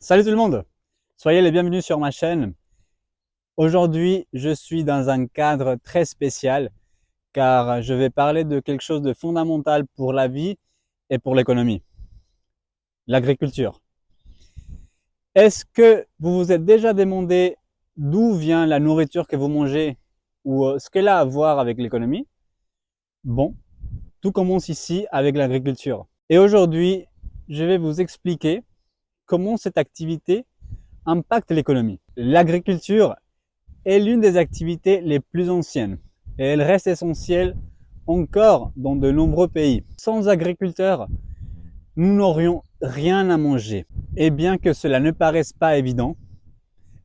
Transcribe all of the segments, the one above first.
Salut tout le monde, soyez les bienvenus sur ma chaîne. Aujourd'hui, je suis dans un cadre très spécial car je vais parler de quelque chose de fondamental pour la vie et pour l'économie, l'agriculture. Est-ce que vous vous êtes déjà demandé d'où vient la nourriture que vous mangez ou ce qu'elle a à voir avec l'économie? Bon, tout commence ici avec l'agriculture. Et aujourd'hui, je vais vous expliquer comment cette activité impacte l'économie. L'agriculture est l'une des activités les plus anciennes et elle reste essentielle encore dans de nombreux pays. Sans agriculteurs, nous n'aurions rien à manger. Et bien que cela ne paraisse pas évident,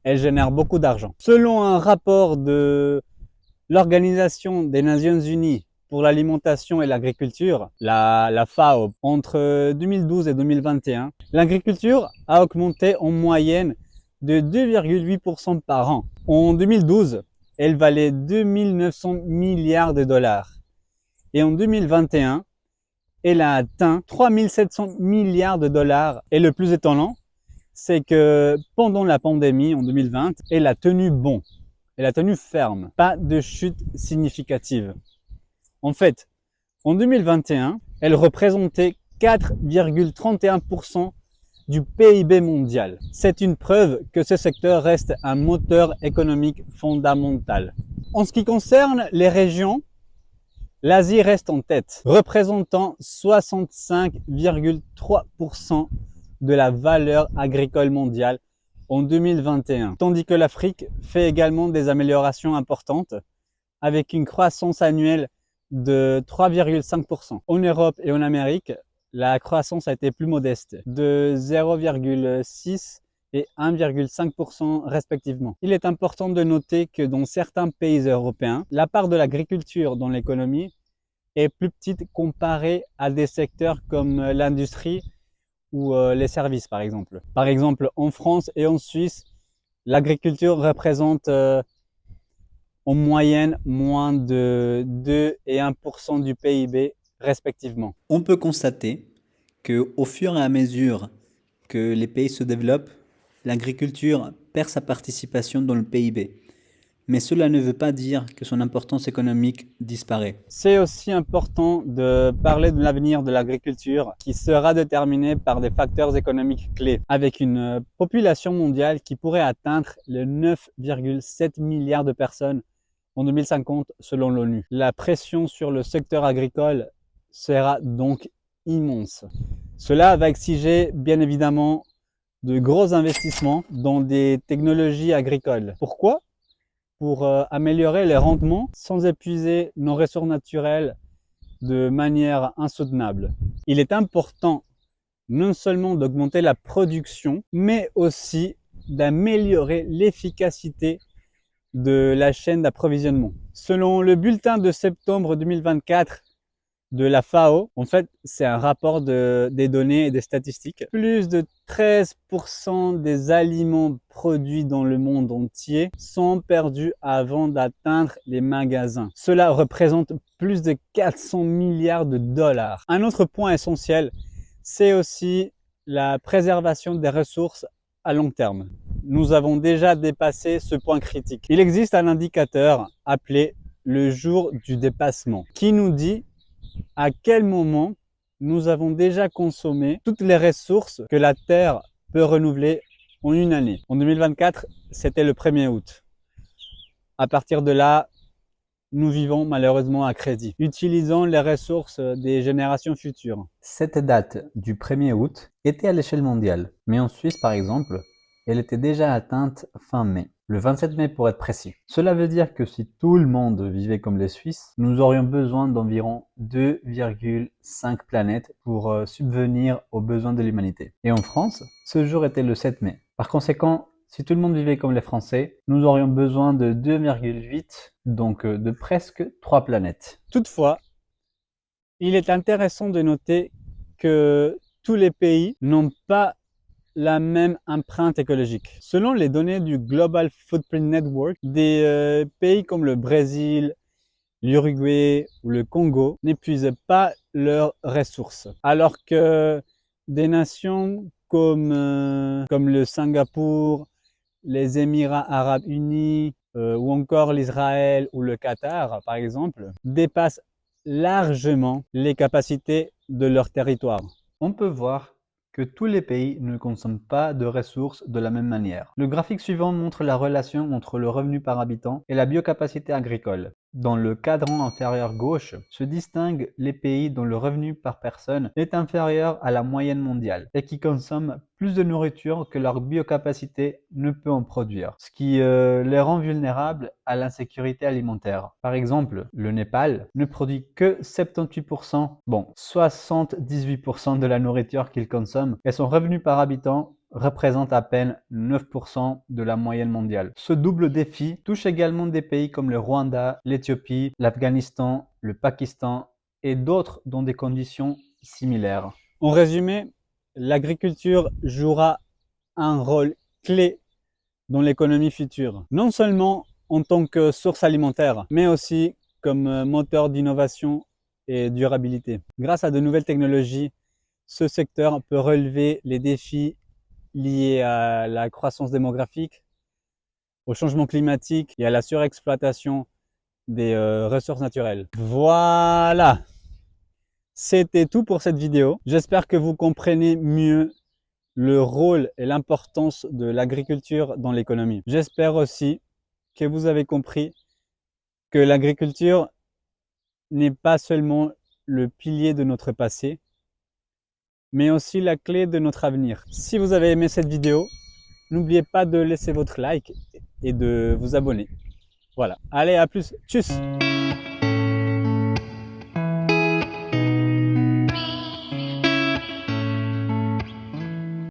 elle génère beaucoup d'argent. Selon un rapport de l'Organisation des Nations Unies pour l'alimentation et l'agriculture, la FAO, entre 2012 et 2021, l'agriculture a augmenté en moyenne de 2,8% par an. En 2012, elle valait 2 900 milliards de dollars. Et en 2021, elle a atteint 3 700 milliards de dollars. Et le plus étonnant, c'est que pendant la pandémie en 2020, elle a tenu bon. Elle a tenu ferme. Pas de chute significative. En fait, en 2021, elle représentait 4,31% du PIB mondial. C'est une preuve que ce secteur reste un moteur économique fondamental. En ce qui concerne les régions, l'Asie reste en tête, représentant 65,3% de la valeur agricole mondiale en 2021, tandis que l'Afrique fait également des améliorations importantes avec une croissance annuelle de 3,5%. En Europe et en Amérique, la croissance a été plus modeste, de 0,6 et 1,5% respectivement. Il est important de noter que dans certains pays européens, la part de l'agriculture dans l'économie est plus petite comparée à des secteurs comme l'industrie ou les services par exemple. Par exemple, en France et en Suisse, l'agriculture représente en moyenne moins de 2 et 1% du PIB respectivement. On peut constater que, au fur et à mesure que les pays se développent, l'agriculture perd sa participation dans le PIB. Mais cela ne veut pas dire que son importance économique disparaît. C'est aussi important de parler de l'avenir de l'agriculture qui sera déterminé par des facteurs économiques clés, avec une population mondiale qui pourrait atteindre les 9,7 milliards de personnes en 2050 selon l'ONU. La pression sur le secteur agricole sera donc immense. Cela va exiger bien évidemment de gros investissements dans des technologies agricoles. Pourquoi? Pour améliorer les rendements sans épuiser nos ressources naturelles de manière insoutenable. Il est important non seulement d'augmenter la production, mais aussi d'améliorer l'efficacité de la chaîne d'approvisionnement. Selon le bulletin de septembre 2024 de la FAO, en fait, c'est un rapport des données et des statistiques. Plus de 13% des aliments produits dans le monde entier sont perdus avant d'atteindre les magasins. Cela représente plus de 400 milliards de dollars. Un autre point essentiel, c'est aussi la préservation des ressources à long terme. Nous avons déjà dépassé ce point critique. Il existe un indicateur appelé le jour du dépassement qui nous dit à quel moment nous avons déjà consommé toutes les ressources que la Terre peut renouveler en une année. En 2024, c'était le 1er août. À partir de là, nous vivons malheureusement à crédit, utilisant les ressources des générations futures. Cette date du 1er août était à l'échelle mondiale, mais en Suisse par exemple, elle était déjà atteinte fin mai, le 27 mai pour être précis. Cela veut dire que si tout le monde vivait comme les Suisses, nous aurions besoin d'environ 2,5 planètes pour subvenir aux besoins de l'humanité. Et en France, ce jour était le 7 mai. Par conséquent, si tout le monde vivait comme les Français, nous aurions besoin de 2,8, donc de presque 3 planètes. Toutefois, il est intéressant de noter que tous les pays n'ont pas la même empreinte écologique. Selon les données du Global Footprint Network, des pays comme le Brésil, l'Uruguay ou le Congo n'épuisent pas leurs ressources, alors que des nations comme le Singapour, les Émirats arabes unis ou encore l'Israël ou le Qatar, par exemple, dépassent largement les capacités de leur territoire. On peut voir que tous les pays ne consomment pas de ressources de la même manière. Le graphique suivant montre la relation entre le revenu par habitant et la biocapacité agricole. Dans le cadran inférieur gauche se distinguent les pays dont le revenu par personne est inférieur à la moyenne mondiale et qui consomment plus de nourriture que leur biocapacité ne peut en produire, ce qui les rend vulnérables à l'insécurité alimentaire. Par exemple, le Népal ne produit que 78%, 78% de la nourriture qu'il consomme et son revenu par habitant représente à peine 9% de la moyenne mondiale. Ce double défi touche également des pays comme le Rwanda, l'Éthiopie, l'Afghanistan, le Pakistan et d'autres dans des conditions similaires. En résumé, l'agriculture jouera un rôle clé dans l'économie future, non seulement en tant que source alimentaire, mais aussi comme moteur d'innovation et durabilité. Grâce à de nouvelles technologies, ce secteur peut relever les défis liés à la croissance démographique, au changement climatique et à la surexploitation des ressources naturelles. Voilà, c'était tout pour cette vidéo. J'espère que vous comprenez mieux le rôle et l'importance de l'agriculture dans l'économie. J'espère aussi que vous avez compris que l'agriculture n'est pas seulement le pilier de notre passé, mais aussi la clé de notre avenir. Si vous avez aimé cette vidéo, n'oubliez pas de laisser votre like et de vous abonner. Voilà. Allez, à plus. Tchuss!